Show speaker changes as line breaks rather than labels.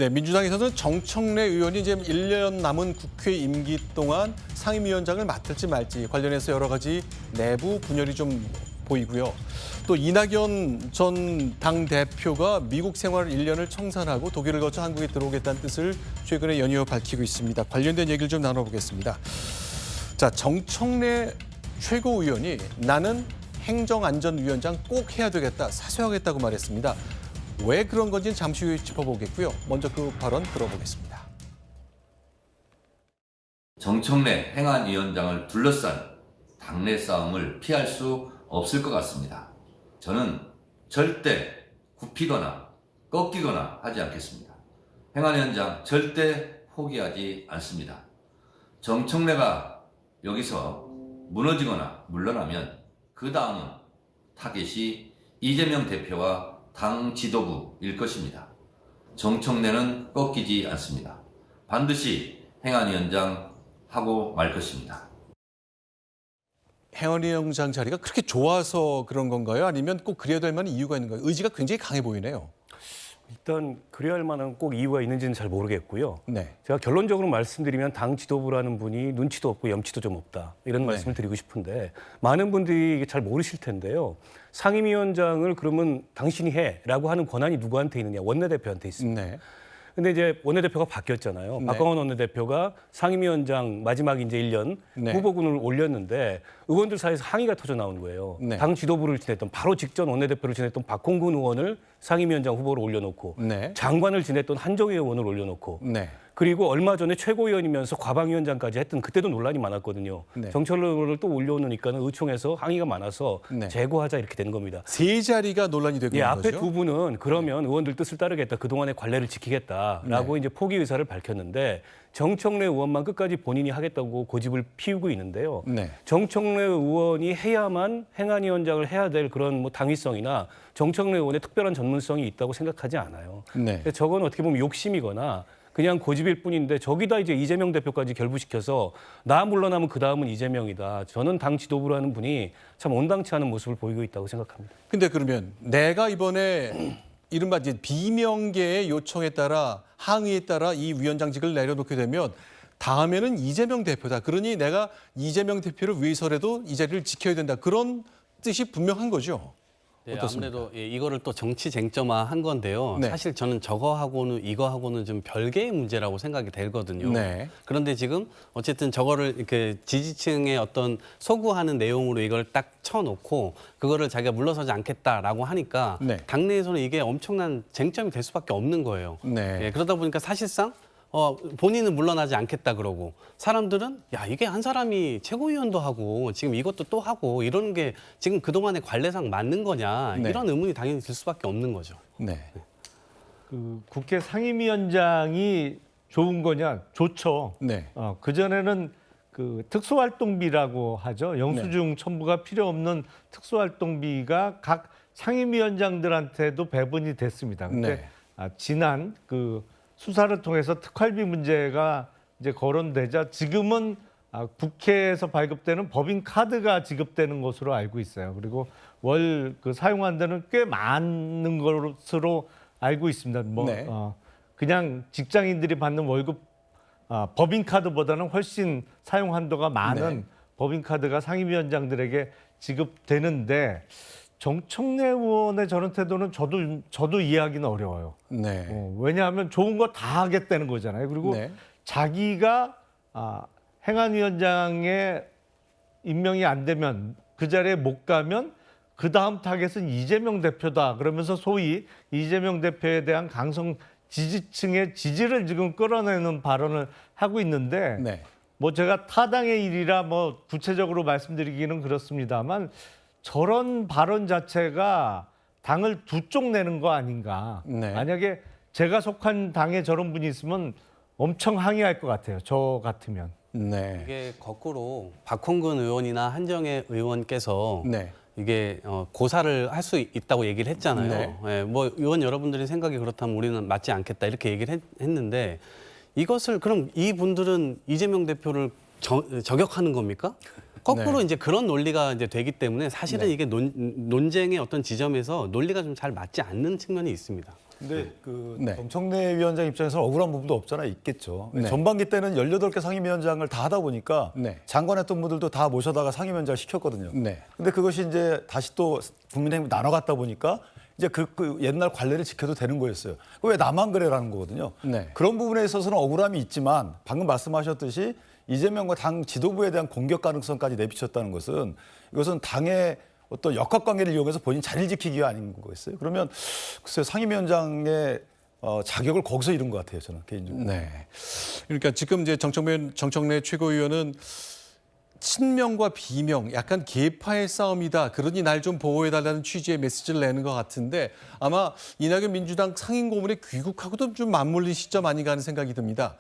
네, 민주당에서는 정청래 의원이 이제 1년 남은 국회 임기 동안 상임위원장을 맡을지 말지 관련해서 여러 가지 내부 분열이 좀 보이고요. 또 이낙연 전 당대표가 미국 생활 1년을 청산하고 독일을 거쳐 한국에 들어오겠다는 뜻을 최근에 연이어 밝히고 있습니다. 관련된 얘기를 좀 나눠보겠습니다. 자, 정청래 최고위원이 나는 행정안전위원장 꼭 해야 되겠다, 사퇴하겠다고 말했습니다. 왜 그런 건지는 잠시 후에 짚어보겠고요. 먼저 그 발언 들어보겠습니다.
정청래 행안위원장을 둘러싼 당내 싸움을 피할 수 없을 것 같습니다. 저는 절대 굽히거나 꺾이거나 하지 않겠습니다. 행안위원장 절대 포기하지 않습니다. 정청래가 여기서 무너지거나 물러나면 그 다음은 타겟이 이재명 대표와 당 지도부일 것입니다. 정청래는 꺾이지 않습니다. 반드시 행안위원장 하고 말 것입니다.
행안위원장 자리가 그렇게 좋아서 그런 건가요? 아니면 꼭 그래야 될 만한 이유가 있는 건가요? 의지가 굉장히 강해 보이네요.
일단 그래야 할 만한 꼭 이유가 있는지는 잘 모르겠고요.
네.
제가 결론적으로 말씀드리면 당 지도부라는 분이 눈치도 없고 염치도 좀 없다. 이런 말씀을 드리고 싶은데 많은 분들이 이게 잘 모르실 텐데요. 상임위원장을 그러면 당신이 해라고 하는 권한이 누구한테 있느냐? 원내대표한테 있습니다.
네.
근데 이제 원내대표가 바뀌었잖아요.
네.
박광원 원내대표가 상임위원장 마지막 이제 1년
네.
후보군을 올렸는데 의원들 사이에서 항의가 터져 나온 거예요.
네.
당 지도부를 지냈던 바로 직전 원내대표를 지냈던 박홍근 의원을 상임위원장 후보로 올려놓고
네.
장관을 지냈던 한정희 의원을 올려놓고
네.
그리고 얼마 전에 최고위원이면서 과방위원장까지 했던 그때도 논란이 많았거든요.
네.
정철로 의원을 또 올려놓으니까는 의총에서 항의가 많아서
네.
제거하자 이렇게 된 겁니다.
세 자리가 논란이 되고
예,
있는
앞에
거죠?
두 분은 그러면 의원들 뜻을 따르겠다. 그동안의 관례를 지키겠다라고
네.
이제 포기 의사를 밝혔는데 정청래 의원만 끝까지 본인이 하겠다고 고집을 피우고 있는데요.
네.
정청래 의원이 해야만 행안위원장을 해야 될 그런 뭐 당위성이나 정청래 의원의 특별한 전문성이 있다고 생각하지 않아요.
네.
저건 어떻게 보면 욕심이거나 그냥 고집일 뿐인데 저기다 이제 이재명 대표까지 결부시켜서 나 물러나면 그 다음은 이재명이다. 저는 당 지도부라는 분이 참 온당치 않은 모습을 보이고 있다고 생각합니다.
근데 그러면 내가 이번에 이른바 이제 비명계의 요청에 따라 항의에 따라 이 위원장직을 내려놓게 되면 다음에는 이재명 대표다. 그러니 내가 이재명 대표를 위해서라도 이 자리를 지켜야 된다. 그런 뜻이 분명한 거죠.
네,
어떻습니까?
아무래도 이거를 또 정치 쟁점화한 건데요.
네.
사실 저는 저거하고는 이거하고는 좀 별개의 문제라고 생각이 되거든요.
네.
그런데 지금 어쨌든 저거를 이렇게 지지층의 어떤 소구하는 내용으로 이걸 딱 쳐놓고 그거를 자기가 물러서지 않겠다라고 하니까
네.
당내에서는 이게 엄청난 쟁점이 될 수밖에 없는 거예요.
네.
예, 그러다 보니까 사실상 본인은 물러나지 않겠다 그러고 사람들은 야 이게 한 사람이 최고위원도 하고 지금 이것도 또 하고 이러는 게 지금 그동안의 관례상 맞는 거냐
네.
이런 의문이 당연히 들 수밖에 없는 거죠.
네.
그 국회 상임위원장이 좋은 거냐? 좋죠.
네.
그전에는 그 특수활동비라고 하죠. 영수증 첨부가 필요 없는 특수활동비가 각 상임위원장들한테도 배분이 됐습니다. 근데
네.
지난 그 수사를 통해서 특활비 문제가 이제 거론되자 지금은 국회에서 발급되는 법인 카드가 지급되는 것으로 알고 있어요. 그리고 월 그 사용한다는 꽤 많은 것으로 알고 있습니다. 뭐
네.
그냥 직장인들이 받는 월급 법인 카드보다는 훨씬 사용 한도가 많은
네.
법인 카드가 상임위원장들에게 지급되는데 정청래 의원의 저런 태도는 저도 이해하기는 어려워요.
네.
왜냐하면 좋은 거 다 하겠다는 거잖아요. 그리고
네.
자기가 행안위원장에 임명이 안 되면 그 자리에 못 가면 그 다음 타겟은 이재명 대표다. 그러면서 소위 이재명 대표에 대한 강성 지지층의 지지를 지금 끌어내는 발언을 하고 있는데
네.
뭐 제가 타당의 일이라 뭐 구체적으로 말씀드리기는 그렇습니다만 저런 발언 자체가 당을 두 쪽 내는 거 아닌가.
네.
만약에 제가 속한 당에 저런 분이 있으면 엄청 항의할 것 같아요. 저 같으면.
네.
이게 거꾸로 박홍근 의원이나 한정혜 의원께서
네.
이게 고사를 할 수 있다고 얘기를 했잖아요. 예, 뭐 의원 여러분들이 생각이 그렇다면 우리는 맞지 않겠다 이렇게 얘기를 했는데 이것을 그럼 이분들은 이재명 대표를 저격하는 겁니까? 거꾸로
네.
이제 그런 논리가 이제 되기 때문에 사실은
네.
이게 논쟁의 어떤 지점에서 논리가 좀 잘 맞지 않는 측면이 있습니다.
근데 그
네.
정청래 위원장 입장에서 억울한 부분도 없잖아 있겠죠.
네.
전반기 때는 18개 상임위원장을 다 하다 보니까
네.
장관했던 분들도 다 모셔다가 상임위원장을 시켰거든요.
네.
근데 그것이 이제 다시 또 국민의힘 나눠갔다 보니까 이제 그 옛날 관례를 지켜도 되는 거였어요. 그 왜 나만 그래라는 거거든요.
네.
그런 부분에 있어서는 억울함이 있지만 방금 말씀하셨듯이 이재명과 당 지도부에 대한 공격 가능성까지 내비쳤다는 것은 이것은 당의 어떤 역학관계를 이용해서 본인 자리를 지키기 위한 아닌 거겠어요. 그러면 글쎄요 상임위원장의 자격을 거기서 잃은 것 같아요. 저는 개인적으로.
네. 그러니까 지금 이제 정청래 최고위원은 친명과 비명, 약간 계파의 싸움이다. 그러니 날 좀 보호해달라는 취지의 메시지를 내는 것 같은데 아마 이낙연 민주당 상임고문에 귀국하고도 좀 맞물린 시점 아닌가 하는 생각이 듭니다.